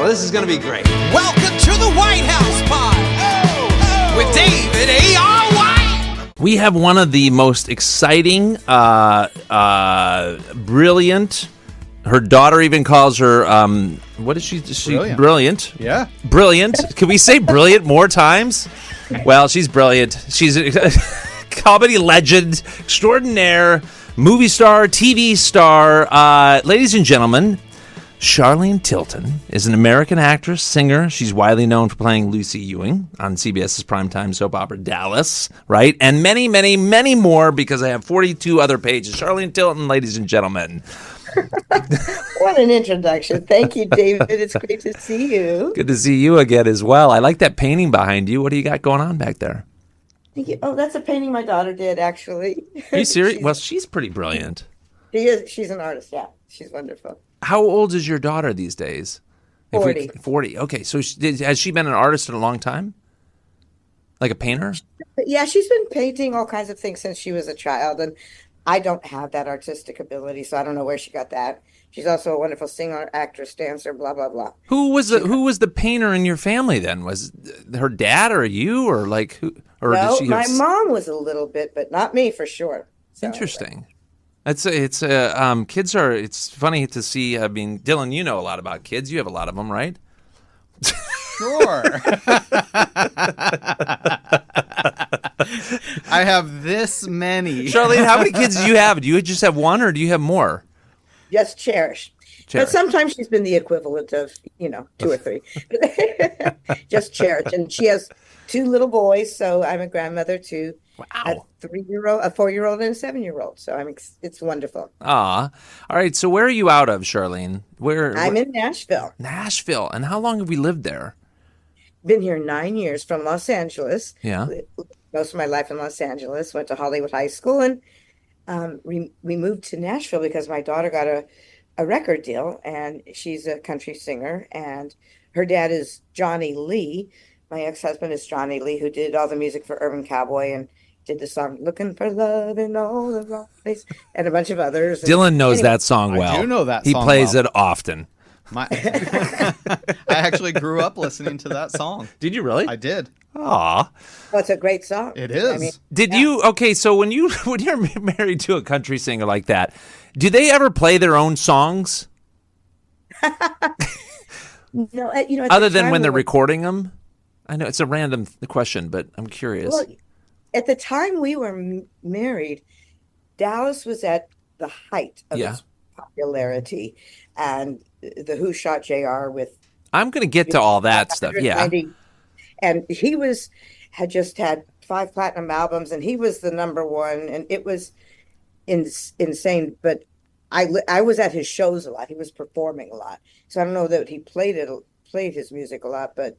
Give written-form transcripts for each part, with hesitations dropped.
Well, this is going to be great. Welcome to the White House Pod with David A.R. White. We have one of the most exciting, brilliant. Her daughter even calls her, what is she? Brilliant. Yeah. Brilliant. Can we say brilliant more times? Well, she's brilliant. She's a comedy legend extraordinaire, movie star, TV star. Ladies and gentlemen, Charlene Tilton is an American actress, singer. She's widely known for playing Lucy Ewing on CBS's primetime soap opera Dallas, right? And many, many, many more, because I have 42 other pages. Charlene Tilton, ladies and gentlemen. What an introduction. Thank you, David. It's great to see you. Good to see you again as well. I like that painting behind you. What do you got going on back there? Thank you. Oh, that's a painting my daughter did, actually. Are you serious? Well, she's pretty brilliant. She is. She's an artist, yeah. She's wonderful. How old is your daughter these days? 40. 40. Okay, so has she been an artist in a long time? Like a painter? Yeah, she's been painting all kinds of things since she was a child, and I don't have that artistic ability, so I don't know where she got that. She's also a wonderful singer, actress, dancer, blah, blah, blah. Who was the painter in your family then? Was her dad or you, or like who? Or No, did she my mom was a little bit, but not me for sure. So, Interesting. Kids are. It's funny to see. I mean, Dylan, you know a lot about kids. You have a lot of them, right? Sure. I have this many. Charlene, how many kids do you have? Do you just have one, or do you have more? Just cherish. But sometimes she's been the equivalent of, 2 or 3. Just cherish. And she has 2 little boys, so I'm a grandmother to a 3-year-old, a 4-year-old, and a 7-year-old. So it's wonderful. All right. So where are you out of, Charlene? I'm in Nashville. Nashville. And how long have we lived there? Been here 9 years from Los Angeles. Yeah. Most of my life in Los Angeles. Went to Hollywood High School, and we moved to Nashville because my daughter got a record deal, and she's a country singer, and her dad is Johnny Lee. My ex-husband is Johnny Lee, who did all the music for Urban Cowboy and did the song "Looking for Love in All the Wrong Place" and a bunch of others. Dylan knows that song well. I do know that song. He plays well. it often. I actually grew up listening to that song. Did you really? I did. Aw. Well, it's a great song. It is. So when you're married to a country singer like that, do they ever play their own songs? No, other than when they're recording them? I know it's a random question, but I'm curious. Well, at the time we were married, Dallas was at the height of its popularity, and the Who shot JR with. I'm going to get to all that stuff. Yeah. And he had just had 5 platinum albums, and he was the number one, and it was insane. But I was at his shows a lot. He was performing a lot, so I don't know that he played his music a lot, but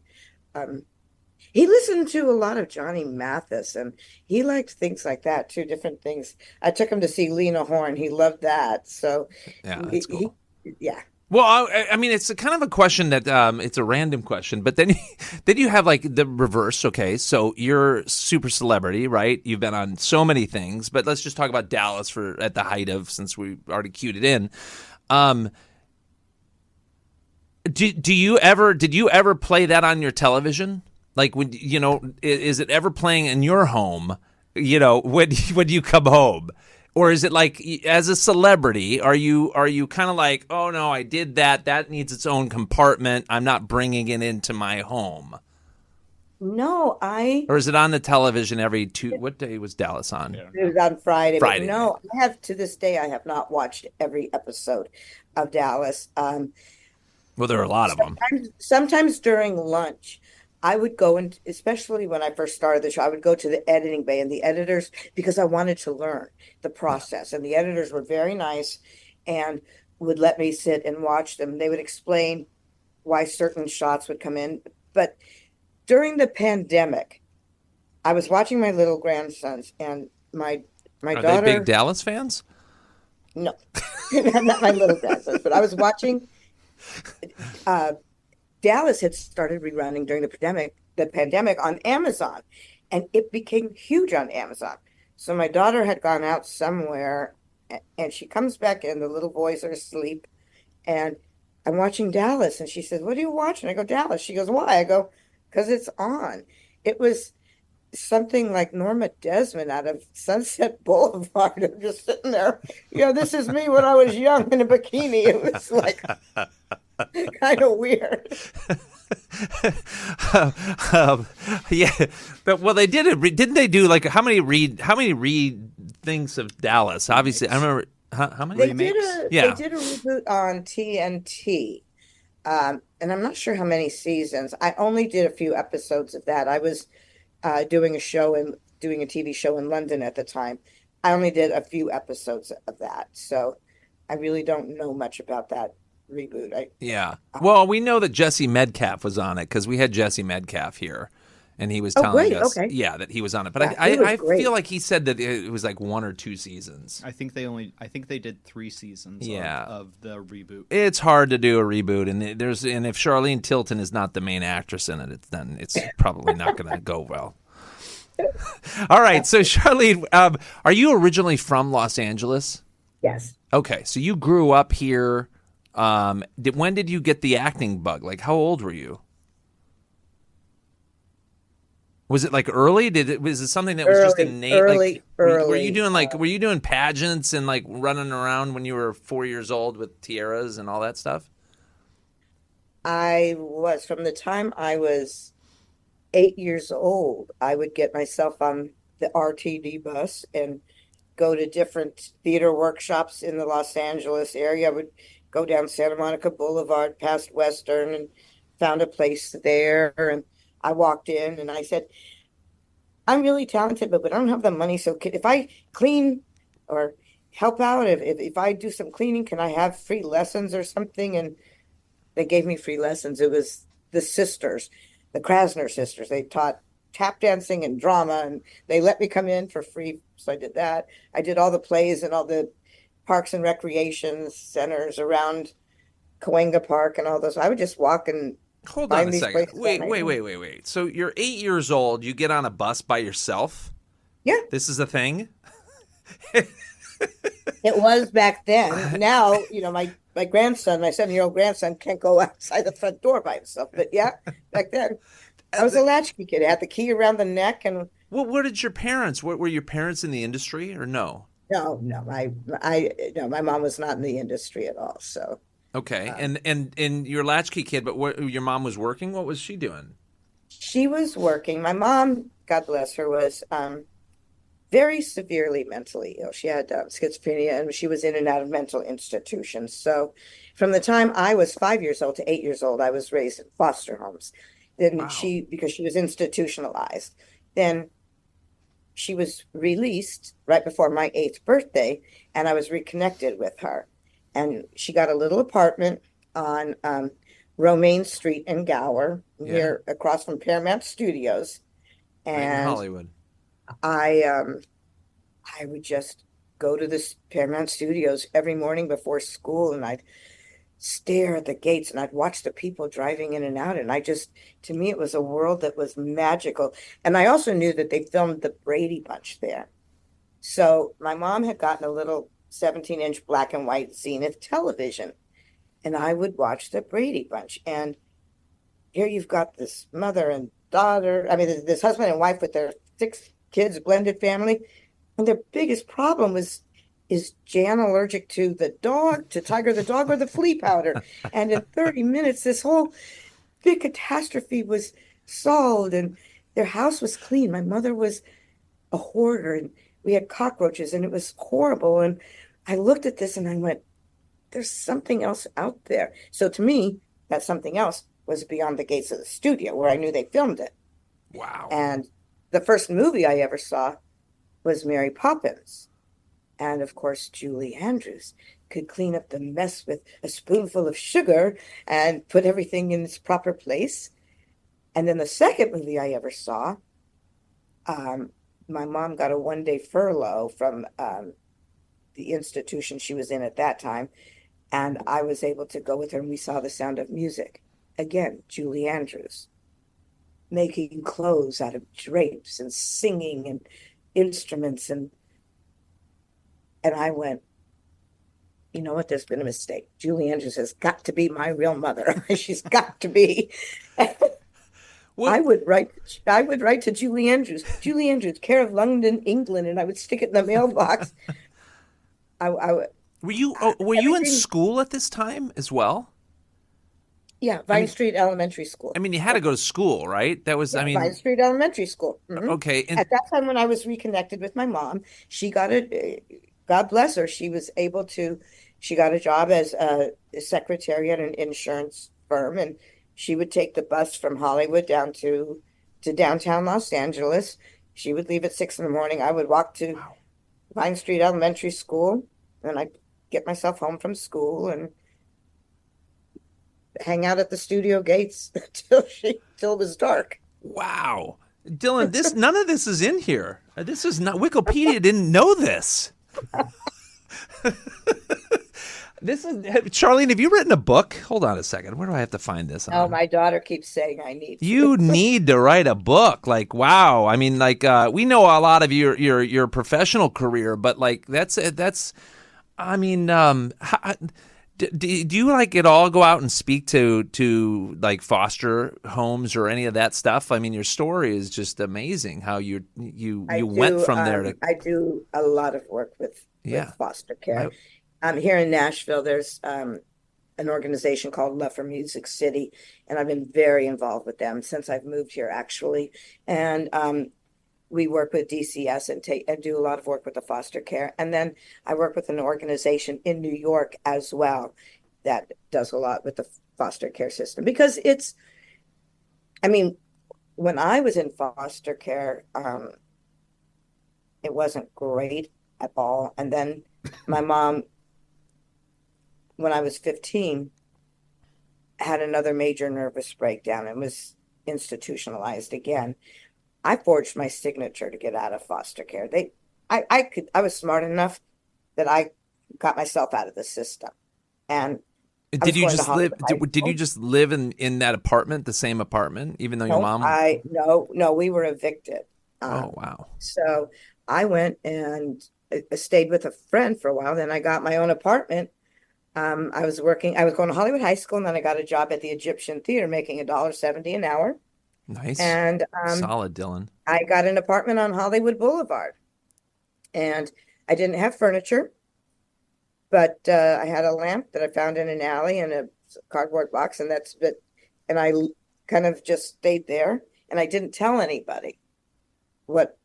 he listened to a lot of Johnny Mathis, and he liked things like that too. Different things. I took him to see Lena Horne. He loved that. So yeah, that's cool. Yeah. Well, I mean, it's a kind of a question that it's a random question, but then you have like the reverse. Okay, so you're super celebrity, right? You've been on so many things, but let's just talk about Dallas at the height of, since we already cued it in. Did you ever play that on your television? Like when is it ever playing in your home? When you come home. Or is it like, as a celebrity, are you kind of like, oh no, I did that. That needs its own compartment. I'm not bringing it into my home. No, Or is it on the television every what day was Dallas on? It was on Friday. Friday. No, to this day, I have not watched every episode of Dallas. Well, there are a lot of them. Sometimes during lunch, I would go, and especially when I first started the show, I would go to the editing bay and the editors, because I wanted to learn the process. And the editors were very nice and would let me sit and watch them. They would explain why certain shots would come in. But during the pandemic, I was watching my little grandsons, and my daughter. Are they big Dallas fans? No, not my little grandsons, but I was watching. Dallas had started rerunning during the pandemic on Amazon, and it became huge on Amazon. So my daughter had gone out somewhere, and she comes back in. The little boys are asleep, and I'm watching Dallas. And she says, what are you watching? I go, Dallas. She goes, why? I go, because it's on. It was something like Norma Desmond out of Sunset Boulevard. I'm just sitting there. This is me when I was young in a bikini. It was like kind of weird. um, yeah, but well, they did it. Didn't they do like how many read things of Dallas? Obviously, I remember how many. They did a reboot on TNT. And I'm not sure how many seasons. I only did a few episodes of that. I was doing a TV show in London at the time. I only did a few episodes of that, so I really don't know much about that reboot. Yeah. Well, we know that Jesse Medcalf was on it because we had Jesse Medcalf here, and he was telling great. us, Okay. yeah, that he was on it. But Yeah, I, he was I great. feel like he said that it was like 1 or 2 seasons. I think they did 3 seasons of the reboot. It's hard to do a reboot, and if Charlene Tilton is not the main actress in it, then it's probably not going to go well. All right, so Charlene, are you originally from Los Angeles? Yes. Okay, so you grew up here. When did you get the acting bug? Like, how old were you? Was it like early? Was it something that was just innate? Early. Were you doing pageants and like running around when you were 4 years old with tiaras and all that stuff? I was from the time I was 8 years old. I would get myself on the RTD bus and go to different theater workshops in the Los Angeles area. I would go down Santa Monica Boulevard past Western and found a place there. And I walked in and I said, I'm really talented, but I don't have the money. So if I clean or help out, if I do some cleaning, can I have free lessons or something? And they gave me free lessons. It was the sisters, the Krasner sisters. They taught tap dancing and drama, and they let me come in for free. So I did that. I did all the plays and all the parks and recreation centers around Cahuenga Park and all those. I would just walk and Hold on find a these second. places. Wait. So you're 8 years old. You get on a bus by yourself? Yeah, This is a thing? it was back then. Now, my grandson, my 7-year-old grandson, can't go outside the front door by himself. But yeah, back then, I was a latchkey kid. I had the key around the neck, and Well, what did your parents? Were your parents in the industry or no? no, no, my mom was not in the industry at all. So Okay, and your latchkey kid, but your mom was working. What was she doing? she was working. My mom, God bless her, was very severely mentally ill. She had schizophrenia, and she was in and out of mental institutions. So from the time I was 5 years old to 8 years old, I was raised in foster homes. Then Wow. because she was institutionalized, then she was released right before my 8th birthday, and I was reconnected with her. And she got a little apartment on Romaine Street in Gower, across from Paramount Studios. Right in And Hollywood. I would just go to this Paramount Studios every morning before school, and I'd stare at the gates and I'd watch the people driving in and out. And to me, it was a world that was magical. And I also knew that they filmed the Brady Bunch there. So my mom had gotten a little 17-inch black and white Zenith television, and I would watch the Brady Bunch. And here you've got this mother and daughter, this husband and wife with their 6 kids, blended family. And their biggest problem is Jan allergic to the dog, to Tiger the dog, or the flea powder? And in 30 minutes, this whole big catastrophe was solved, and their house was clean. My mother was a hoarder, and we had cockroaches, and it was horrible. And I looked at this and I went, there's something else out there. So to me, that something else was beyond the gates of the studio where I knew they filmed it. Wow. And the first movie I ever saw was Mary Poppins. And of course, Julie Andrews could clean up the mess with a spoonful of sugar and put everything in its proper place. And then the second movie I ever saw, my mom got a 1-day furlough from the institution she was in at that time. And I was able to go with her, and we saw The Sound of Music. Again, Julie Andrews, making clothes out of drapes and singing and instruments. And I went, you know what? There's been a mistake. Julie Andrews has got to be my real mother. She's got to be. What? I would write to Julie Andrews, care of London, England, and I would stick it in the mailbox. I Were you in everything- school at this time as well? Yeah, Vine Street Elementary School. I mean, you had to go to school, right? That was, I mean, Vine Street Elementary School. Mhm. okay. And At that time, when I was reconnected with my mom, she got God bless her, she got a job as a secretary at an insurance firm, and she would take the bus from Hollywood down to downtown Los Angeles. She would leave at 6 in the morning. I would walk to Vine Street Elementary School, and I'd get myself home from school and hang out at the studio gates till it was dark. wow, Dylan, none of this is in here. This is not Wikipedia. Didn't know this. This is Charlene. Have you written a book? Hold on a second. Where do I have to find this? Oh, my daughter keeps saying I need to. You need to write a book. Like, wow. I mean, like, we know a lot of your professional career, but like, that's. I mean, do you like at all go out and speak to like foster homes or any of that stuff? I mean, your story is just amazing. How you went from there to. I do a lot of work with foster care. Here in Nashville, there's an organization called Love for Music City, and I've been very involved with them since I've moved here, actually. And we work with DCS and do a lot of work with the foster care. And then I work with an organization in New York as well that does a lot with the foster care system, because when I was in foster care, it wasn't great at all. And then my mom, when I was 15, had another major nervous breakdown and was institutionalized again. I forged my signature to get out of foster care. I was smart enough that I got myself out of the system. And did you just live in that apartment, the same apartment, even though your mom? No, we were evicted. Oh, wow. So I went and stayed with a friend for a while. Then I got my own apartment. I was going to Hollywood High School, and then I got a job at the Egyptian Theater making $1.70 an hour. Nice. And solid, Dylan. I got an apartment on Hollywood Boulevard, and I didn't have furniture, but I had a lamp that I found in an alley and a cardboard box, and that's it. And I kind of just stayed there, and I didn't tell anybody what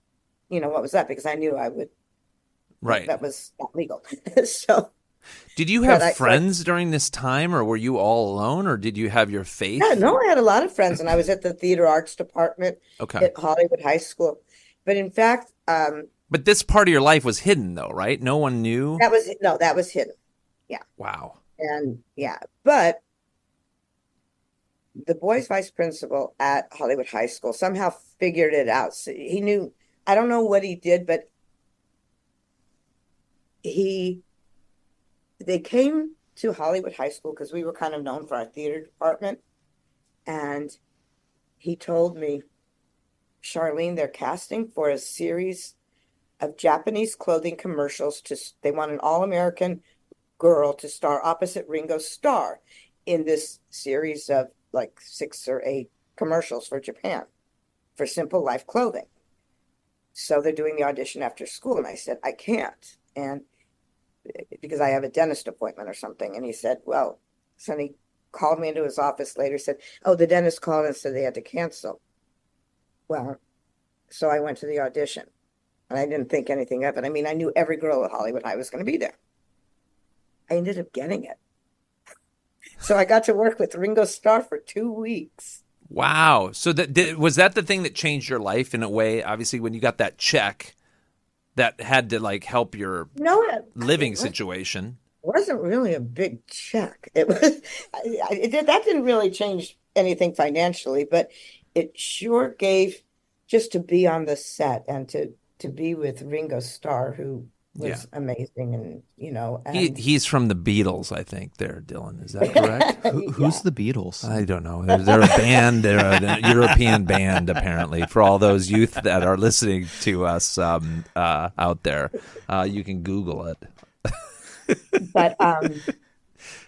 was that, because I knew I would. Right. That was not legal. So. Did you have friends during this time, or were you all alone, or did you have your faith? Yeah, no, I had a lot of friends, and I was at the theater arts department at Hollywood High School. But in fact, but this part of your life was hidden, though, right? No one knew. That was hidden. Yeah. Wow. And but the boys' vice principal at Hollywood High School somehow figured it out. So he knew. I don't know what he did, but they came to Hollywood High School because we were kind of known for our theater department. And he told me, Charlene, they're casting for a series of Japanese clothing commercials. They want an all-American girl to star opposite Ringo Starr in this series of like 6 or 8 commercials for Japan for Simple Life clothing. So they're doing the audition after school. And I said, I can't. And because I have a dentist appointment or something. And he said, well, so he called me into his office later, said, oh, the dentist called and said they had to cancel. Well, so I went to the audition, and I didn't think anything of it. I mean, I knew every girl at Hollywood High was going to be there. I ended up getting it. So I got to work with Ringo Starr for 2 weeks. Wow. So was that the thing that changed your life in a way? Obviously, when you got that check, that had to like help your living situation. It wasn't really a big check. It was that didn't really change anything financially, but it sure gave just to be on the set and to be with Ringo Starr, who was amazing, and and he's from the Beatles, I think. There, Dylan, is that correct? Who's the Beatles? I don't know. They're a band. They're a European band, apparently. For all those youth that are listening to us out there, you can Google it. But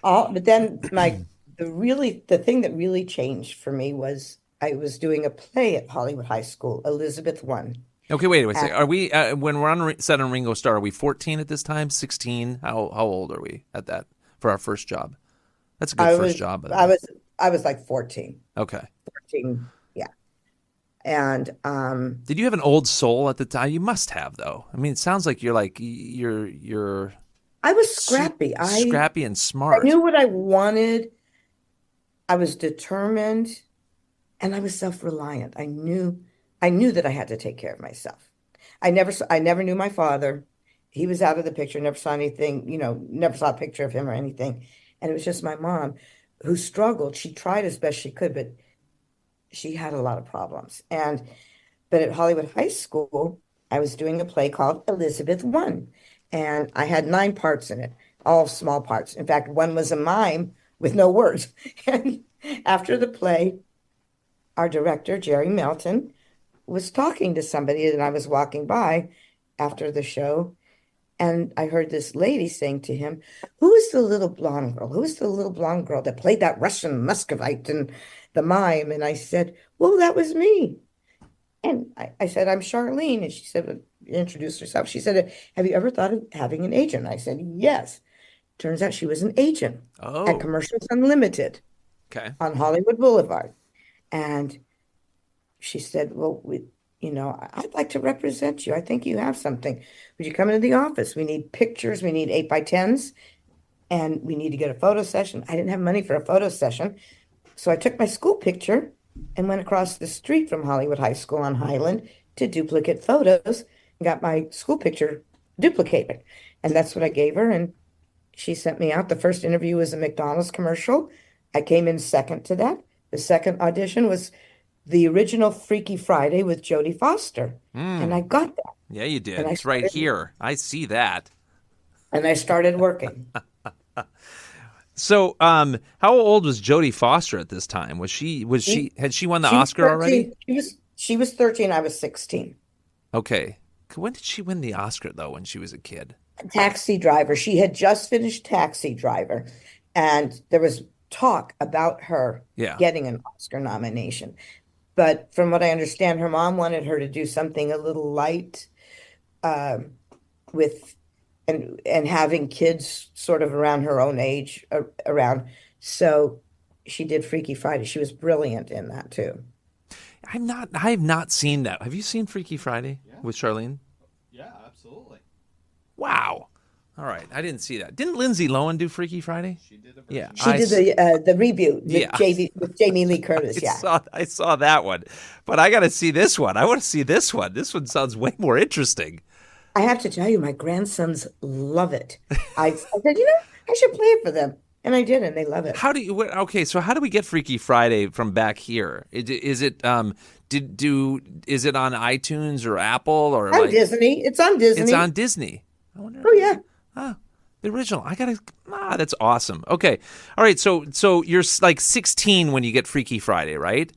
all but then the thing that really changed for me was I was doing a play at Hollywood High School, Elizabeth One. Okay, wait a And second. Are we when we're on set on Ringo Starr? Are we 14 at this time? 16? How old are we at that for our first job? That's a good I first was job, by the I way. was I was like 14. Okay. 14, yeah. And Did you have an old soul at the time? You must have, though. I mean, it sounds like you're I was scrappy. scrappy and I smart. knew what I wanted. I was determined and I was self-reliant. I knew that I had to take care of myself. I never knew my father. He was out of the picture, never saw anything, never saw a picture of him or anything. And it was just my mom who struggled. She tried as best she could, but she had a lot of problems. But at Hollywood High School, I was doing a play called Elizabeth One, and I had 9 parts in it, all small parts. In fact, one was a mime with no words. And after the play, our director, Jerry Melton, was talking to somebody, and I was walking by after the show, and I heard this lady saying to him, "Who is the little blonde girl? Who is the little blonde girl that played that Russian Muscovite in the mime?" And I said, "Well, that was me." And I said, "I'm Charlene." And she said, well, introduced herself. She said, "Have you ever thought of having an agent?" I said, "Yes." Turns out she was an agent at Oh, Commercials Unlimited okay. on Hollywood Boulevard. And she said, "Well, I'd like to represent you. I think you have something. Would you come into the office? We need pictures. We need 8x10s, and we need to get a photo session." I didn't have money for a photo session. So I took my school picture and went across the street from Hollywood High School on Highland to duplicate photos and got my school picture duplicated. And that's what I gave her. And she sent me out. The first interview was a McDonald's commercial. I came in second to that. The second audition was the original Freaky Friday with Jodie Foster. And I got that. Yeah, you did. And I It's right started here. I see that. and I started working. So, how old was Jodie Foster at this time? Had she won the She was Oscar already? 13. She was 13, I was 16. Okay. When did she win the Oscar though? When she was a kid? Taxi Driver. She had just finished Taxi Driver, and there was talk about her Yeah. getting an Oscar nomination. But from what I understand, her mom wanted her to do something a little light, with and having kids sort of around her own age around. So she did Freaky Friday. She was brilliant in that too. I have not seen that. Have you seen Freaky Friday with Charlene? Yeah, absolutely. Wow. All right. I didn't see that. Didn't Lindsay Lohan do Freaky Friday? She did a Yeah. version. She did the reboot with Yeah. with Jamie Lee Curtis. Yeah. I saw that one. But I got to see this one. I want to see this one. This one sounds way more interesting. I have to tell you, my grandsons love it. I said, I should play it for them. And I did, and they love it. Okay, so how do we get Freaky Friday from back here? Is it on iTunes or Apple or On like Disney. It's on Disney. it's on Disney? I wonder. Oh, yeah. The original. That's awesome. Okay. All right, so you're like 16 when you get Freaky Friday, right?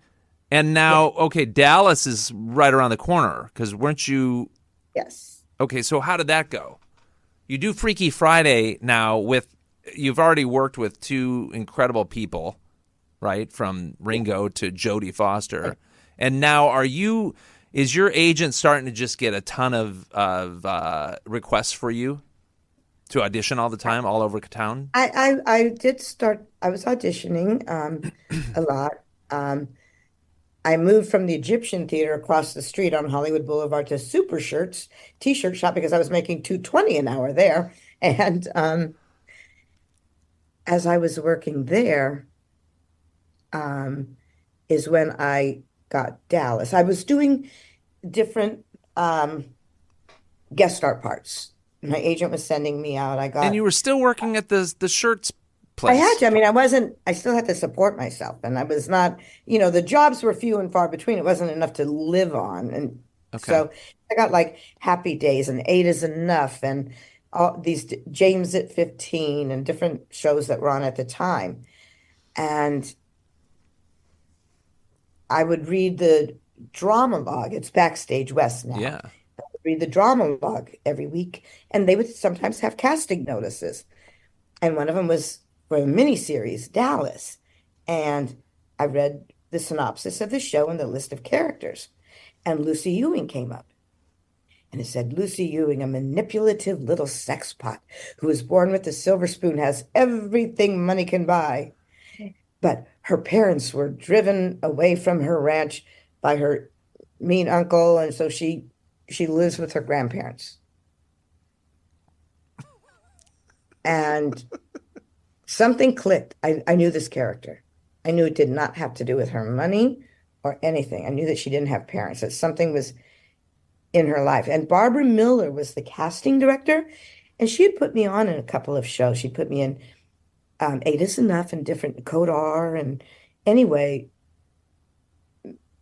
And now, okay, Dallas is right around the corner because weren't you? Yes. Okay, so how did that go? You do Freaky Friday now you've already worked with 2 incredible people, right? From Ringo to Jodie Foster. And now is your agent starting to just get a ton of requests for you to audition all the time, all over town? I did start, I was auditioning a lot. I moved from the Egyptian Theater across the street on Hollywood Boulevard to Super Shirts t-shirt shop because I was making $2.20 an hour there. And as I was working there, is when I got Dallas. I was doing different guest star parts. My agent was sending me out. And you were still working at the shirts I place. had to. I mean, I still had to support myself. And I was not, the jobs were few and far between. It wasn't enough to live on. And Okay. so I got like Happy Days and 8 is Enough and all these James at 15 and different shows that were on at the time. And I would read the drama log. It's Backstage West now. Yeah. Read the drama log every week, and they would sometimes have casting notices. And one of them was for a miniseries, Dallas. And I read the synopsis of the show and the list of characters. And Lucy Ewing came up. And it said, Lucy Ewing, a manipulative little sexpot who was born with a silver spoon, has everything money can buy. But her parents were driven away from her ranch by her mean uncle, and so she lives with her grandparents. And something clicked. I knew this character. I knew it did not have to do with her money or anything. I knew that she didn't have parents, that something was in her life. And Barbara Miller was the casting director, and she had put me on in a couple of shows. She put me in Eight is Enough and different Code R. And anyway,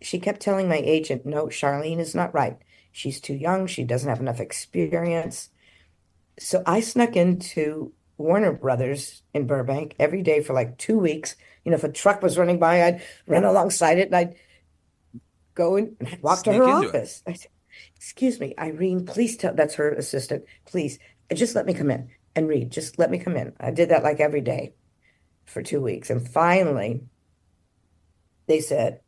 she kept telling my agent, no, Charlene is not right. She's too young. She doesn't have enough experience. So I snuck into Warner Brothers in Burbank every day for like 2 weeks. You know, if a truck was running by, I'd run alongside it and I'd go and I'd walk to Sneak her into it. office. I said, excuse me, Irene, please tell, that's her assistant, please, just let me come in and read. Just let me come in. I did that like every day for 2 weeks. And finally, they said,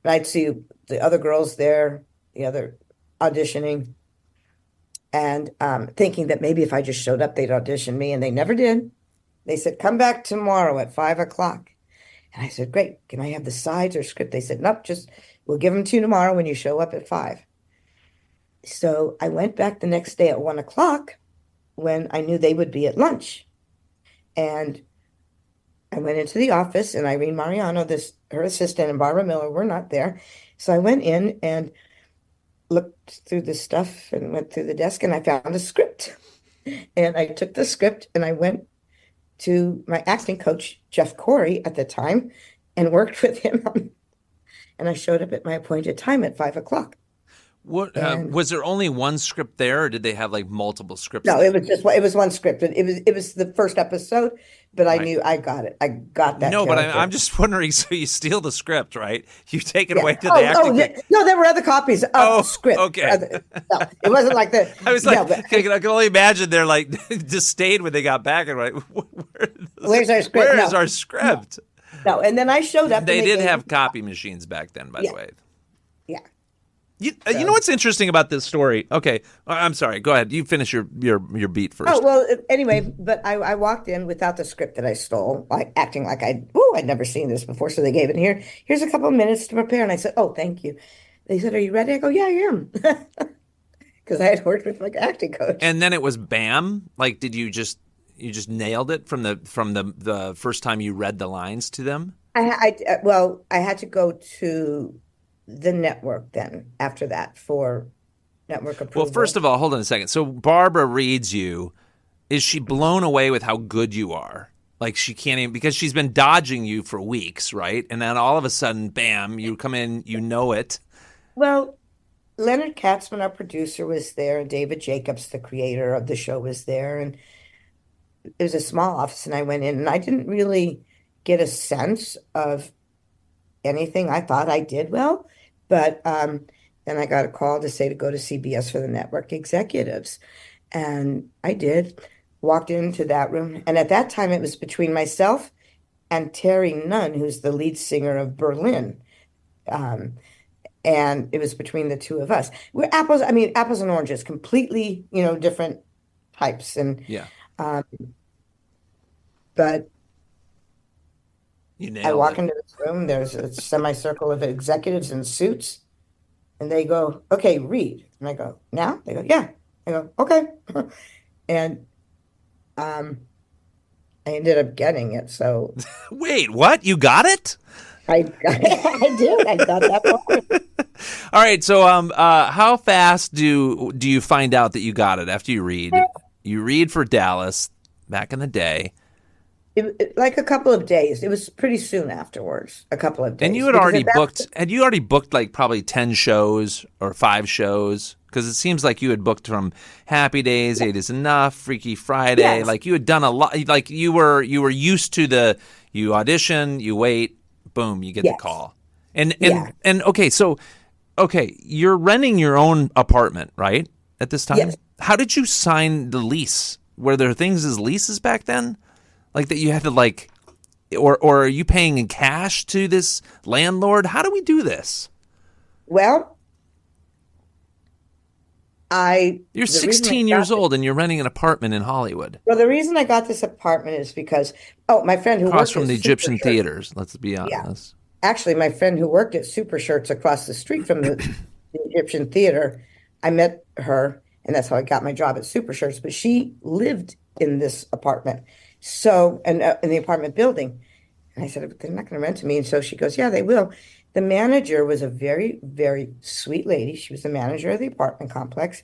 I'd see the other girls there, the other auditioning, and thinking that maybe if I just showed up, they'd audition me, and they never did. They said, come back tomorrow at 5 o'clock. And I said, great, can I have the sides or script? They said, nope, just we'll give them to you tomorrow when you show up at 5. So I went back the next day at 1 o'clock when I knew they would be at lunch. And I went into the office, and Irene Mariano, her assistant, and Barbara Miller were not there. So I went in and looked through the stuff and went through the desk, and I found a script. And I took the script and I went to my acting coach, Jeff Corey, at the time, and worked with him. And I showed up at my appointed time at 5 o'clock. What And was there only one script there, or did they have like multiple scripts? no, there? it was one script. It was the first episode, but I Right. knew I got it. I got that No, but character. I'm just wondering. So you steal the script, right? You take it Yeah. away to the acting. No, there were other copies of Oh, the script. okay. No, it wasn't like the. I was no, like, but I can only imagine they're like disdain when they got back and like, Where's our script? Where No. is our script? no, and then I showed up. They and did gave have me- copy machines back then, by Yeah. the way. Yeah. You know what's interesting about this story? Okay, I'm sorry. Go ahead. You finish your beat first. Oh, well, anyway, but I walked in without the script that I stole, like acting like I'd never seen this before. So they gave it here. Here's a couple of minutes to prepare. And I said, oh, thank you. They said, are you ready? I go, yeah, I am. Because I had worked with like acting coach. And then it was bam. Like, did you just nailed it from the first time you read the lines to them? I had to go to the network then after that for network approval. Well, first of all, hold on a second. So Barbara reads you. Is she blown away with how good you are? Like she can't even, because she's been dodging you for weeks, right? And then all of a sudden, bam, you come in, you know it. Well, Leonard Katzman, our producer, was there, and David Jacobs, the creator of the show, was there. And it was a small office, and I went in, and I didn't really get a sense of anything. I thought I did well, but then I got a call to say to go to CBS for the network executives. And I did, walked into that room. And at that time, it was between myself and Terry Nunn, who's the lead singer of Berlin. And it was between the two of us. We're apples and oranges, completely, different types. And Yeah. but You I nailed walk it. into this room, there's a semicircle of executives in suits, and they go, okay, read. And I go, now? They go, yeah. I go, okay. And I ended up getting it. So Wait, what? You got it? I did. I got that part. All right. So, how fast do you find out that you got it after you read? You read for Dallas back in the day, Like a couple of days. It was pretty soon afterwards. A couple of days. and you had Because already at that booked. Had you already booked like probably 10 shows or 5 shows? Because it seems like you had booked from Happy Days, 8 is Enough, Freaky Friday. Yes. Like you had done a lot. Like you were used to you audition, you wait, boom, you get the Yes. call. And Yeah. okay, so you're renting your own apartment, right? At this time? Yes. How did you sign the lease were there things as leases back then? Like that you had to like, or are you paying in cash to this landlord? How do we do this? Well, You're the reason I 16 got years this- old and you're renting an apartment in Hollywood. Well, the reason I got this apartment is because, my friend who Across worked from at the Super Egyptian Shirts- theaters, let's be Yeah. honest. Actually, my friend who worked at Super Shirts across the street from the Egyptian theater, I met her, and that's how I got my job at Super Shirts. But she lived in this apartment, so in the apartment building. And I said, they're not going to rent to me. And so she goes, yeah, they will. The manager was a very, very sweet lady. She was the manager of the apartment complex.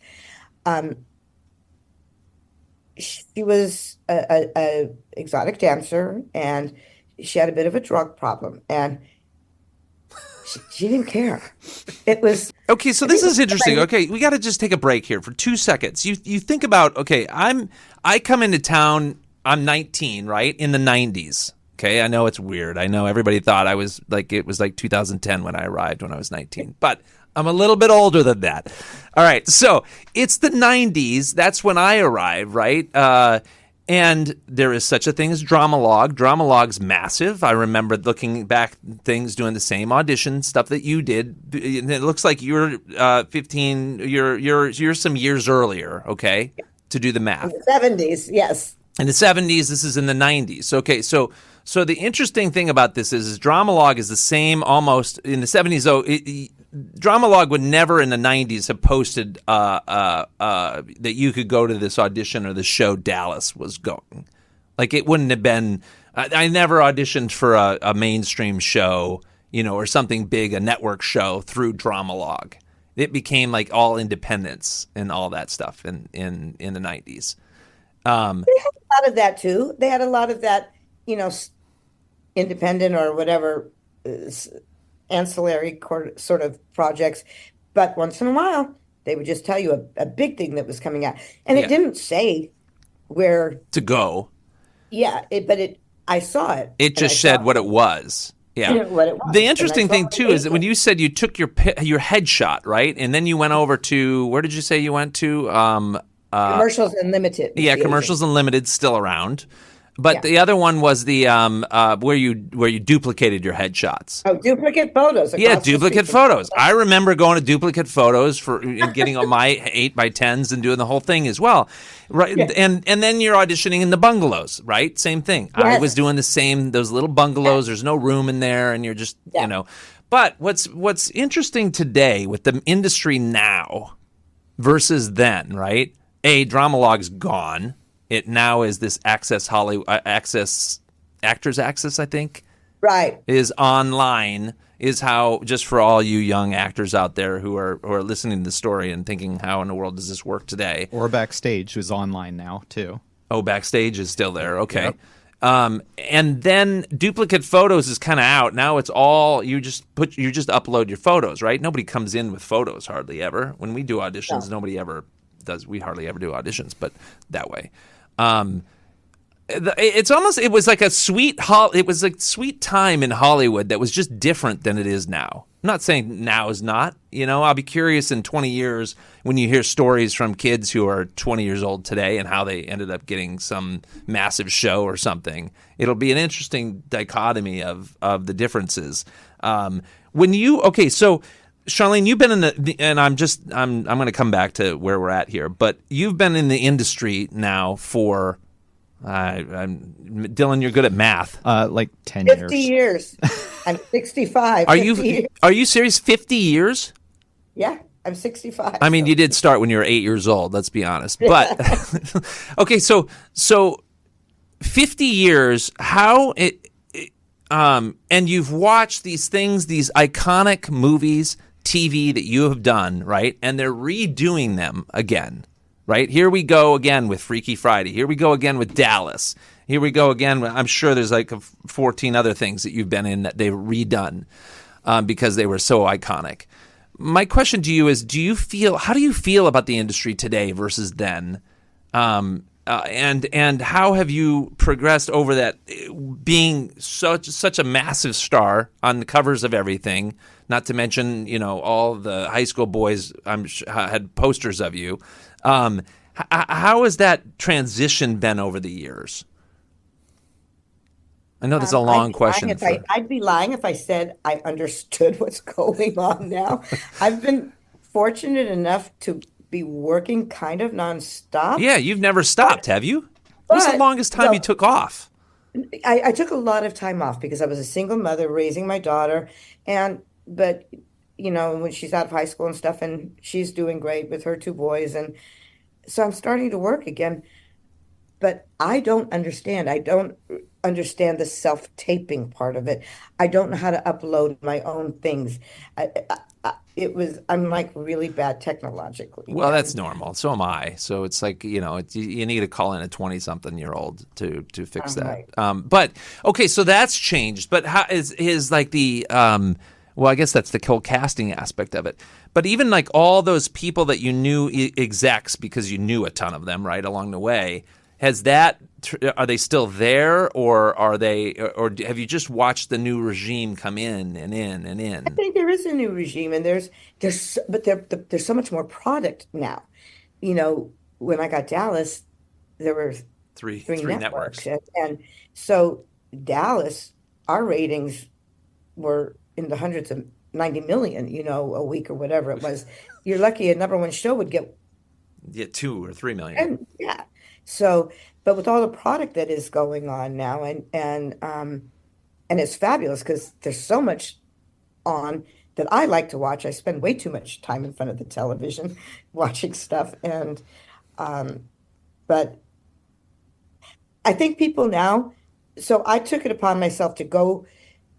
She was a exotic dancer, and she had a bit of a drug problem, and she didn't care. It was Okay, so this is interesting. Okay, we got to just take a break here for 2 seconds. You think about, okay, I come into town, I'm 19, right? In the 90s. Okay, I know it's weird. I know everybody thought I was like, it was like 2010 when I arrived when I was 19, but I'm a little bit older than that. All right, so it's the 90s. That's when I arrived, right? And there is such a thing as Dramalog. Dramalog's massive. I remember looking back things, doing the same audition stuff that you did. And it looks like you're 15. You're some years earlier. Okay, to do the math. in the 70s, yes. In the 70s, this is in the 90s. Okay, so the interesting thing about this is Dramalog is the same almost in the 70s. Though Dramalog would never in the 90s have posted that you could go to this audition or the show Dallas was going. Like it wouldn't have been. I never auditioned for a mainstream show, or something big, a network show through Dramalog. It became like all independents and all that stuff in the 90s. They had a lot of that too. They had a lot of that, independent or whatever ancillary sort of projects. But once in a while, they would just tell you a big thing that was coming out, and Yeah. it didn't say where. To go. Yeah, I saw it. It and just I said saw what it was. Yeah. what it was. The And I interesting saw thing it too is that when agent. you said you took your headshot, right, and then you went over to, where did you say you went to? Commercials Unlimited. was Yeah, the Commercials agent. Unlimited still around, but Yeah. the other one was the where you duplicated your headshots. Oh, duplicate photos. Yeah, across the duplicate street from- photos. I remember going to duplicate photos and getting on my 8x10s and doing the whole thing as well, right? Yeah. And then you're auditioning in the bungalows, right? Same thing. I Yes. was doing the same. Those little bungalows. There's no room in there, and you're just Yeah. But what's interesting today with the industry now versus then, right? Dramalog's gone. It now is this Access Actors Access, I think, Right. is online. Is how, just for all you young actors out there who are listening to the story and thinking, how in the world does this work today? Or Backstage, who's online now too. Oh, Backstage is still there. Okay. Yep. And then duplicate photos is kind of out. Now it's all you just upload your photos, right? Nobody comes in with photos hardly ever. When we do auditions, nobody ever does. We hardly ever do auditions, but that way. It's almost, it was like sweet time in Hollywood that was just different than it is now. I'm not saying now is not, I'll be curious in 20 years when you hear stories from kids who are 20 years old today and how they ended up getting some massive show or something. It'll be an interesting dichotomy of the differences. So Charlene, you've been and I'm going to come back to where we're at here, but you've been in the industry now for, Dylan, you're good at math. Like 10 50 years. years. I'm 65. Are 50 years. you serious? 50 years? Yeah, I'm 65. I mean, you did start when you were 8 years old, let's be honest. But okay, so 50 years, and you've watched these things, these iconic movies, TV that you have done, right? And they're redoing them again, right? Here we go again with Freaky Friday. Here we go again with Dallas. Here we go again. I'm sure there's like 14 other things that you've been in that they've redone because they were so iconic. My question to you is, how do you feel about the industry today versus then? And how have you progressed over that, being such a massive star on the covers of everything, not to mention, all the high school boys had posters of you. How has that transition been over the years? I know that's a long question. I'd be lying if I said I understood what's going on now. I've been fortunate enough to be working kind of nonstop. Yeah, you've never stopped, have you? What's the But longest time you took off? I took a lot of time off because I was a single mother raising my daughter, but when she's out of high school and stuff, and she's doing great with her two boys, and so I'm starting to work again. But I don't understand. I don't understand the self-taping part of it. I don't know how to upload my own things. I'm like really bad technologically. Well, that's normal. So am I. So it's like, you need to call in a 20-something-year-old to fix that. Right. But okay, so that's changed. But how is like the well, I guess that's the whole casting aspect of it. But even like all those people that you knew execs because you knew a ton of them right along the way, are they still there, or have you just watched the new regime come in and in and in? I think there is a new regime, and there's so much more product now. When I got Dallas, there were Three three networks. and so Dallas, our ratings were in the hundreds of 90 million, a week or whatever it was. You're lucky a number one show would get 2 or 3 million. and yeah. So, but with all the product that is going on now, and it's fabulous because there's so much on that I like to watch. I spend way too much time in front of the television watching stuff, but I think people now. So I took it upon myself to go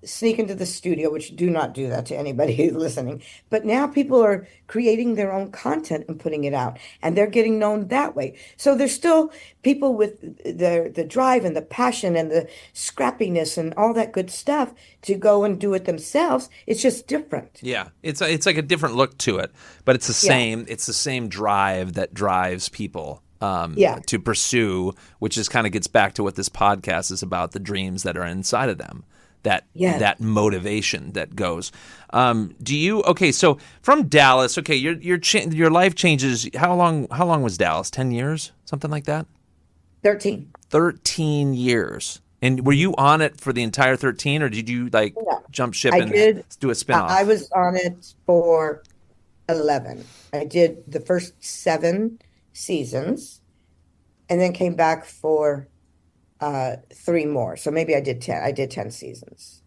sneak into the studio, which do not do that to anybody who's listening. But now people are creating their own content and putting it out, and they're getting known that way. So there's still people with the drive and the passion and the scrappiness and all that good stuff to go and do it themselves. It's just different. Yeah, it's like a different look to it, but it's the same. It's the same drive that drives people to pursue, which is kind of gets back to what this podcast is about: the dreams that are inside of them. That motivation that goes. So from Dallas, your life changes. How long was Dallas? 10 years, something like that. 13 years. And were you on it for the entire 13, or did you jump ship and do a spinoff? I was on it for 11. I did the first 7 seasons, and then came back for 3 more. So maybe I did 10. I did 10 seasons.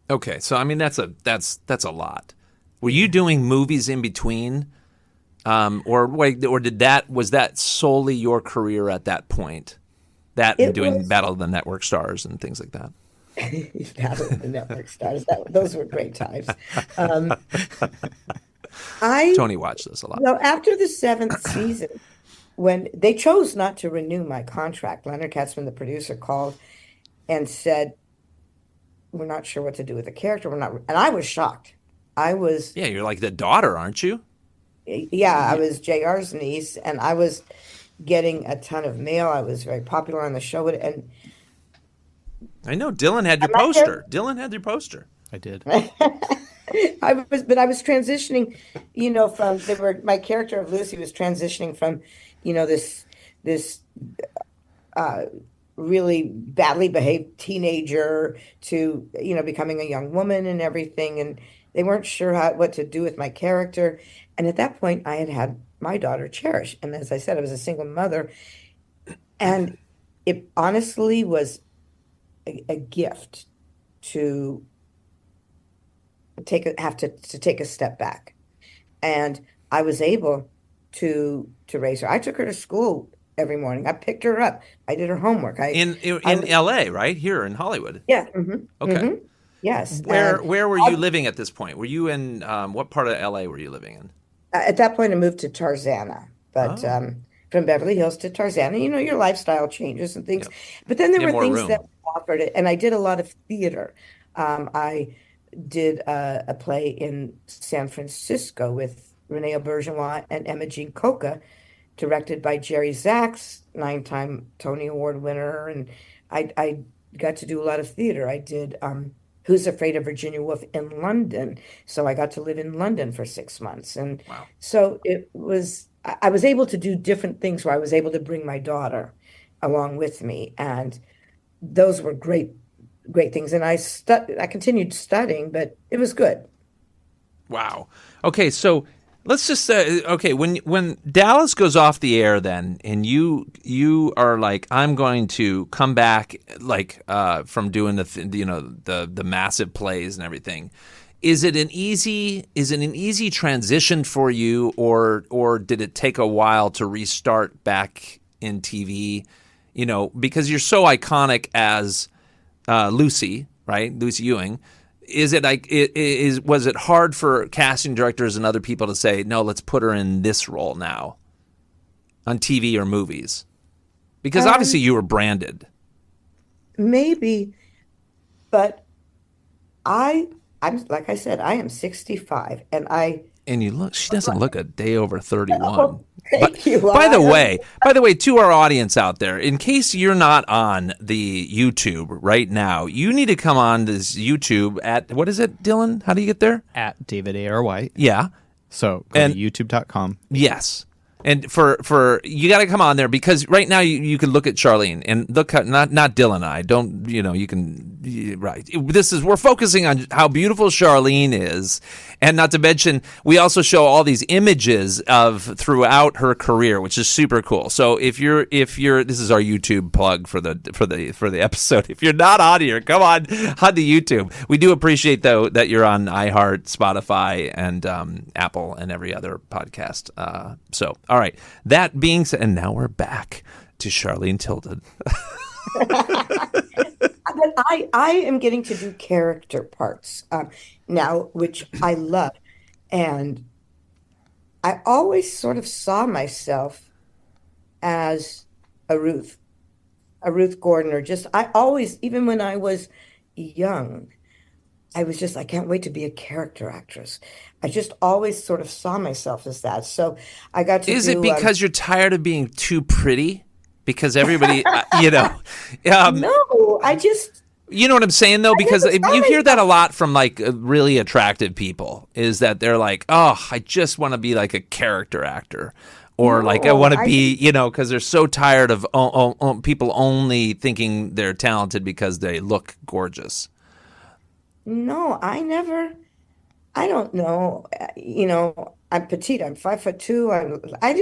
Okay, so I mean that's a lot. Were you doing movies in between, or was that solely your career at that point? And doing Battle of the Network Stars and things like that. Battle of the Network Stars. Those were great times. Tony watched this a lot. After the 7th season, when they chose not to renew my contract, Leonard Katzman, the producer, called and said, "We're not sure what to do with the character. We're not," and I was shocked. Yeah, you're like the daughter, aren't you? Yeah, I was JR's niece, and I was getting a ton of mail. I was very popular on the show, and I know Dylan had your poster. Dylan had your poster. I did. I was transitioning, my character of Lucy was transitioning from, this really badly behaved teenager to, becoming a young woman and everything. And they weren't sure what to do with my character. And at that point, I had my daughter, Cherish. And as I said, I was a single mother. And it honestly was a gift to take a step back. And I was able to raise her. I took her to school every morning. I picked her up. I did her homework. In LA, right? Here in Hollywood. Yeah. Mm-hmm, okay. Mm-hmm, yes. Where were you living at this point? Were you in what part of LA were you living in? At that point, I moved to Tarzana, but from Beverly Hills to Tarzana, your lifestyle changes and things. Yep. But then there were things that offered it, and I did a lot of theater. I did a play in San Francisco with Renee Auberjonois and Emma Jean Coca, directed by Jerry Zaks, 9-time Tony Award winner, and I got to do a lot of theater. I did Who's Afraid of Virginia Woolf in London, so I got to live in London for 6 months, and so it was I was able to do different things where I was able to bring my daughter along with me, and those were great things. And I continued studying, but it was good. Wow. Okay, so let's just say, okay, when Dallas goes off the air, then, and you are like, I'm going to come back, like, from doing the massive plays and everything. Is it an easy transition for you, or did it take a while to restart back in TV? You know, because you're so iconic as Lucy, right? Lucy Ewing. Was it hard for casting directors and other people to say, no, let's put her in this role now on TV or movies? Because obviously you were branded. Maybe, but I'm like I said, I am 65, and She doesn't look a day over 31. Oh, thank you. By the way, to our audience out there, in case you're not on the YouTube right now, you need to come on this YouTube at, what is it, Dylan? How do you get there? At David A.R. White. Yeah. So go to youtube.com. Yes. And for you got to come on there, because right now you can look at Charlene and look at, not Dylan and I don't, you can, right. We're focusing on how beautiful Charlene is, and not to mention we also show all these images of throughout her career, which is super cool. So if you're this is our YouTube plug for the episode. If you're not on here, come on the YouTube. We do appreciate though that you're on iHeart, Spotify, and Apple, and every other podcast. So. All right. That being said, and now we're back to Charlene Tilton. But I am getting to do character parts now, which I love. And I always sort of saw myself as a Ruth Gordon, or I always, even when I was young, I was just, I can't wait to be a character actress. I just always sort of saw myself as that. So I got to Is it because you're tired of being too pretty? Because everybody, no, I just... You know what I'm saying, though? Because you hear that a lot from, like, really attractive people, is that they're like, oh, I just want to be like a character actor. Or like I want to be, because they're so tired of people only thinking they're talented because they look gorgeous. No, I don't know. I'm petite. I'm 5'2". I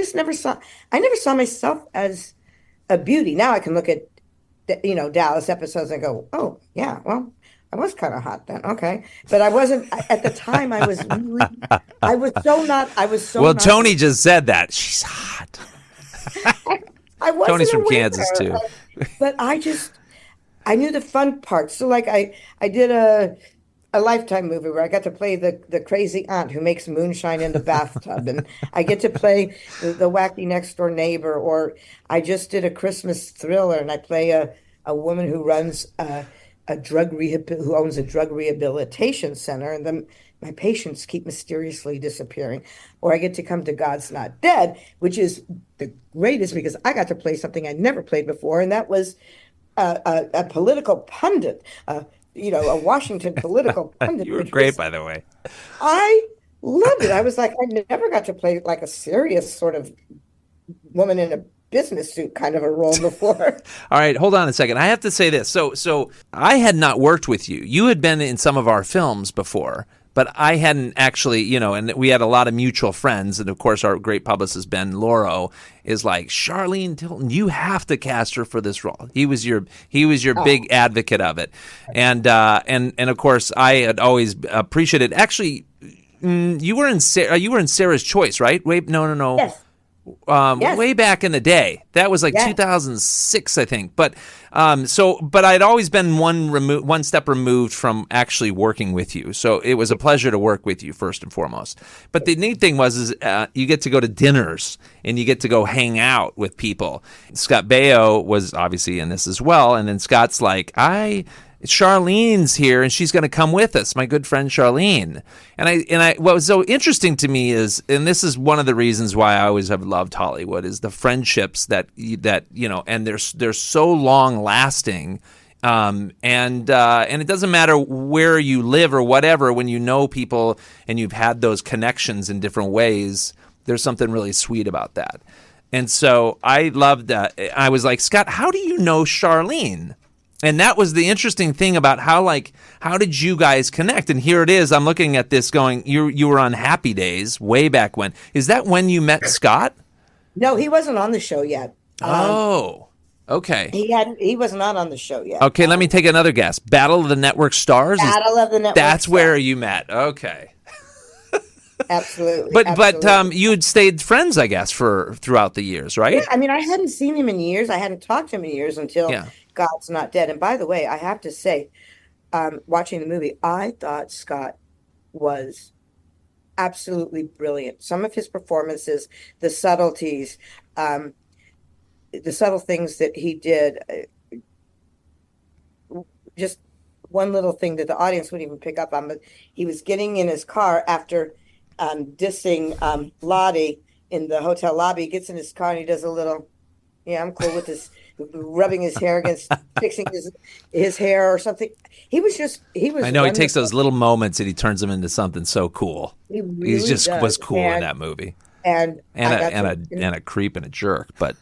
never saw myself as a beauty. Now I can look at, Dallas episodes and go, oh yeah, well, I was kind of hot then. Okay. But I wasn't at the time. I was so Well, not, Tony just said that. She's hot. I wasn't Tony's from aware, Kansas too. But I knew the fun parts. So like I did a Lifetime movie where I got to play the crazy aunt who makes moonshine in the bathtub, and I get to play the wacky next door neighbor. Or I just did a Christmas thriller, and I play a woman who runs who owns a drug rehabilitation center, and then my patients keep mysteriously disappearing. Or I get to come to God's Not Dead, which is the greatest because I got to play something I never played before, and that was a political pundit. A Washington political pundit. You were great, by the way. I loved it. I was like, I never got to play like a serious sort of woman in a business suit kind of a role before. All right, hold on a second. I have to say this. So I had not worked with you. You had been in some of our films before, but I hadn't actually, and we had a lot of mutual friends. And of course, our great publicist, Ben Loro, is like, Charlene Tilton, you have to cast her for this role. He was your big advocate of it. And of course, I had always appreciated, actually, you were in Sarah's Choice, right? Wait, no. Yes. Yes. Way back in the day. That was like 2006, I think. But I'd always been one step removed from actually working with you. So it was a pleasure to work with you first and foremost. But the neat thing was you get to go to dinners and you get to go hang out with people. Scott Baio was obviously in this as well, and then Scott's like, Charlene's here and she's going to come with us, my good friend Charlene. And what was so interesting to me is, and this is one of the reasons why I always have loved Hollywood, is the friendships that and they're so long lasting. And it doesn't matter where you live or whatever, when you know people and you've had those connections in different ways, There's something really sweet about that. And so I loved that. I was like, Scott, how do you know Charlene? And that was the interesting thing about how did you guys connect? And here it is. I'm looking at this going, you were on Happy Days way back when. Is that when you met Scott? No, he wasn't on the show yet. Oh, okay. He was not on the show yet. Okay, let me take another guess. Battle of the Network Stars? Battle of the Network That's Stars. where you met. Okay. Absolutely. But absolutely. you had stayed friends, I guess, for throughout the years, right? Yeah, I mean, I hadn't seen him in years. I hadn't talked to him in years until Yeah. God's Not Dead. And by the way, I have to say, watching the movie, I thought Scott was absolutely brilliant. Some of his performances, the subtleties, the subtle things that he did, just one little thing that the audience wouldn't even pick up on, but he was getting in his car after dissing Lottie in the hotel lobby. He gets in his car and he does a little, yeah, I'm cool with this, rubbing his hair against, fixing his hair or something. He was I know he takes those little moments and he turns them into something so cool. He really was does. cool in that movie. And a creep and a jerk, but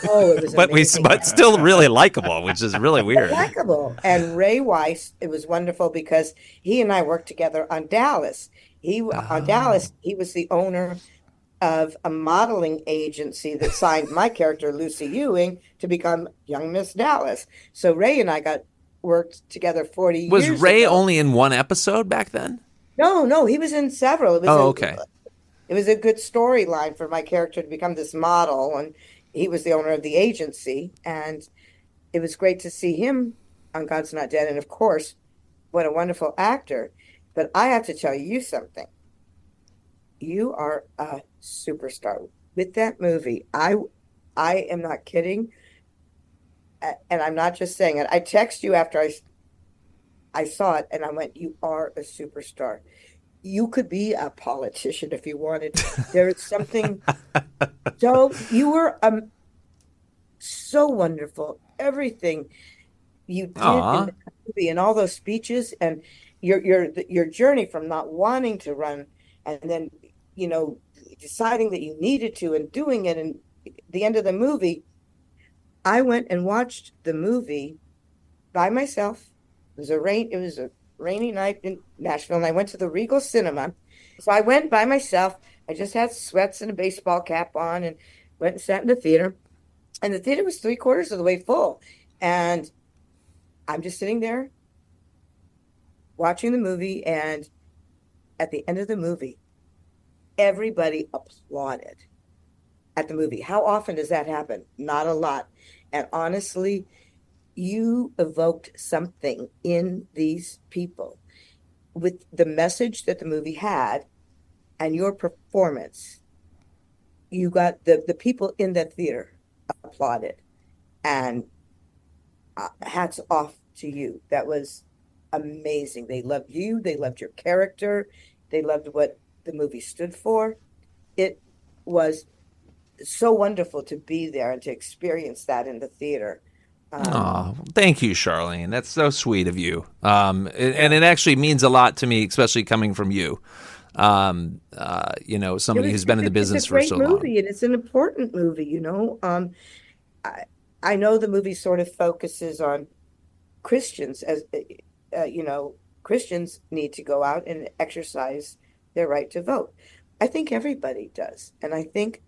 oh, it was amazing. but still really likable, which is really weird. Likable. And Ray Weiss, it was wonderful because he and I worked together on Dallas. On Dallas, he was the owner of a modeling agency that signed my character Lucy Ewing to become Young Miss Dallas. So Ray and I worked together 40 years Was Ray ago. only in one episode back then? No, he was in several. Okay. It was a good storyline for my character to become this model, and he was the owner of the agency, and it was great to see him on God's Not Dead. And of course, what a wonderful actor. But I have to tell you something. You are a superstar with that movie. I am not kidding, and I'm not just saying it. I text you after I saw it, and I went, "You are a superstar. You could be a politician if you wanted. There is something." So you were so wonderful. Everything you did in the movie and all those speeches and your journey from not wanting to run and then deciding that you needed to and doing it, and the end of the movie. I went and watched the movie by myself. It was a rainy night in Nashville, and I went to the Regal Cinema. So I went by myself. I just had sweats and a baseball cap on and went and sat in the theater. And the theater was 3/4 of the way full. And I'm just sitting there watching the movie. And at the end of the movie, everybody applauded at the movie. How often does that happen? Not a lot. And honestly, you evoked something in these people with the message that the movie had and your performance. You got the people in that theater applauded, and hats off to you. That was amazing. They loved you. They loved your character. They loved what the movie stood for. It was so wonderful to be there and to experience that in the theater. Thank you, Charlene. That's so sweet of you. And it actually means a lot to me, especially coming from you. Somebody who's been in the business for so long. It's a great movie, and it's an important movie. I know the movie sort of focuses on Christians as Christians need to go out and exercise their right to vote. I think everybody does, and I think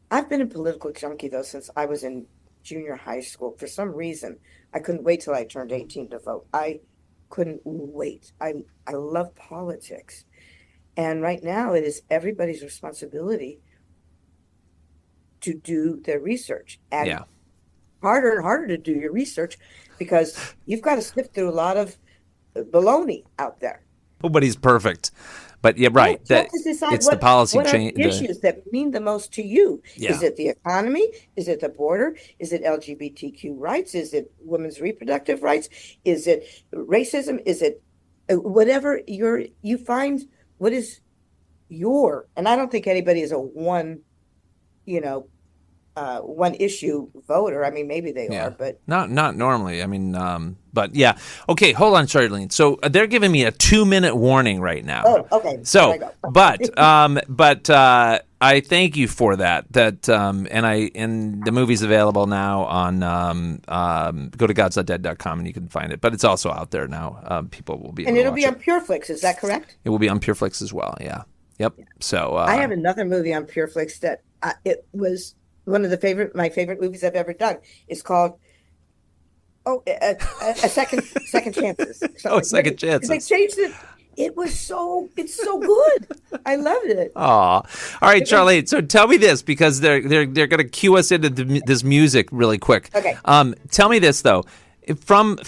I've been a political junkie though since I was in junior high school. For some reason, I couldn't wait till I turned 18 to vote. I couldn't wait. I love politics. And right now it is everybody's responsibility to do their research. And harder and harder to do your research because you've got to sift through a lot of baloney out there. Nobody's perfect. But yeah, right. It's the policy change. Issues that mean the most to you. Yeah. Is it the economy? Is it the border? Is it LGBTQ rights? Is it women's reproductive rights? Is it racism? Is it whatever you find what is your, and I don't think anybody is a one issue voter. I mean, maybe they are, but not normally. I mean, but yeah. Okay, hold on, Charlene. So they're giving me a 2-minute warning right now. oh, okay. So, but I thank you for that. And the movie's available now on go to godsnotdead.com and you can find it. But it's also out there now. People will be able And to it'll watch be on it. PureFlix. Is that correct? It will be on PureFlix as well. Yeah. Yep. So I have another movie on PureFlix that it was one of my favorite movies I've ever done. It's called a second chances. Second chances. They changed it. It's so good. I loved it. Aw. All right, Charlene. So tell me this, because they're going to cue us into this music really quick. Okay. Tell me this though. From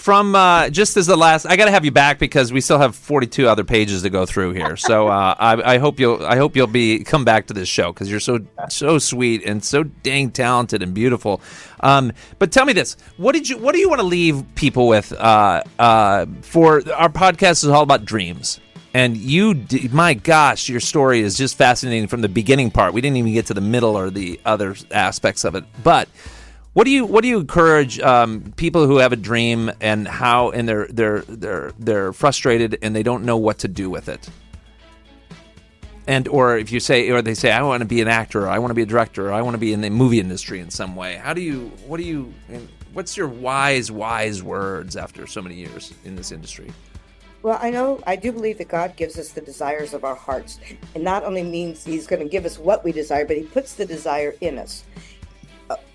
just as the last, I got to have you back because we still have 42 other pages to go through here. So I hope you'll come back to this show because you're so sweet and so dang talented and beautiful. But tell me this: what do you want to leave people with? For our podcast is all about dreams. And my gosh, your story is just fascinating from the beginning part. We didn't even get to the middle or the other aspects of it, but. What do you encourage people who have a dream and they're frustrated and they don't know what to do with it? Or they say I want to be an actor, or I want to be a director, or I want to be in the movie industry in some way. What's your wise words after so many years in this industry? Well, I do believe that God gives us the desires of our hearts, and not only means He's going to give us what we desire, but He puts the desire in us.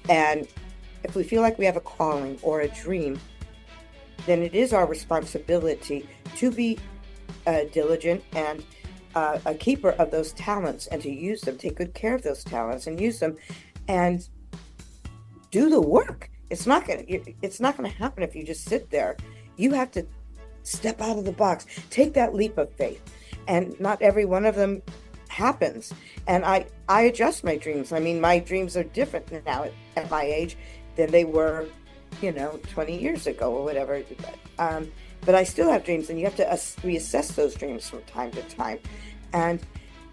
And if we feel like we have a calling or a dream, then it is our responsibility to be diligent and a keeper of those talents and to use them, take good care of those talents and use them and do the work. It's not going to happen if you just sit there. You have to step out of the box, take that leap of faith. And not every one of them happens. And I adjust my dreams. I mean, my dreams are different now at my age than they were, 20 years ago or whatever. But I still have dreams, and you have to reassess those dreams from time to time. And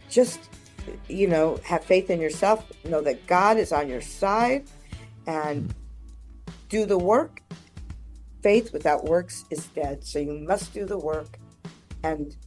just, have faith in yourself. Know that God is on your side and do the work. Faith without works is dead. So you must do the work and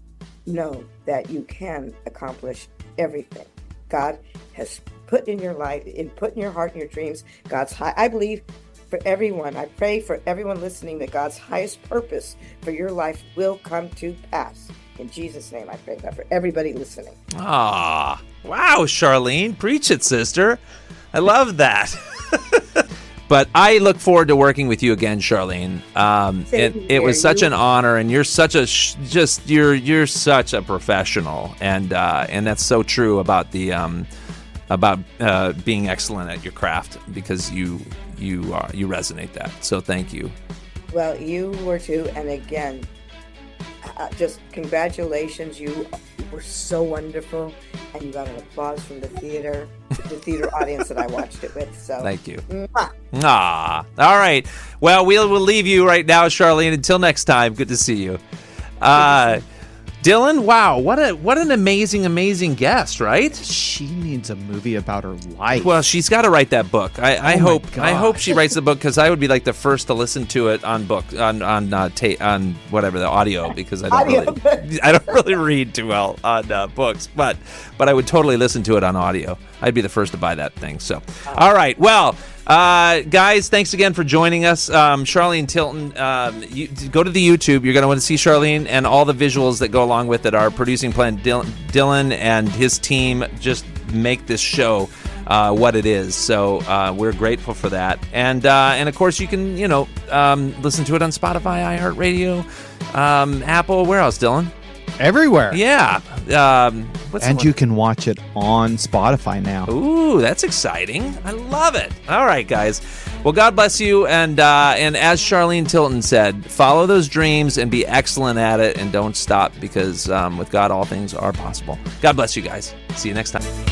know that you can accomplish everything God has put in your life, put in your heart and your dreams. God's high. I believe for everyone, I pray for everyone listening that God's highest purpose for your life will come to pass. In Jesus' name, I pray that for everybody listening. Ah, wow, Charlene, preach it, sister. I love that. But I look forward to working with you again, Charlene. It was such an honor, and you're such a you're such a professional, and that's so true about the being excellent at your craft, because you resonate that. So thank you. Well, you were too, and again, just congratulations. You were so wonderful, and you got an applause from the theater audience that I watched it with. So thank you. Mwah. Ah, all right. Well, we'll leave you right now, Charlene. Until next time. Good to see you. Dylan, wow, what an amazing guest, right? She needs a movie about her life. Well, she's got to write that book. I hope she writes the book, because I would be like the first to listen to it on whatever the audio, because I don't really read too well on books, but I would totally listen to it on audio. I'd be the first to buy that thing. So, all right, well. Guys, thanks again for joining us. Charlene Tilton, you go to the YouTube. You're going to want to see Charlene and all the visuals that go along with it. Our producing plan, Dylan and his team, just make this show what it is. So we're grateful for that. And of course, you can listen to it on Spotify, iHeartRadio, Apple. Where else, Dylan? Everywhere. Yeah. You can watch it on Spotify now. Ooh, that's exciting. I love it. All right, guys. Well, God bless you. And as Charlene Tilton said, follow those dreams and be excellent at it, and don't stop, because with God, all things are possible. God bless you guys. See you next time.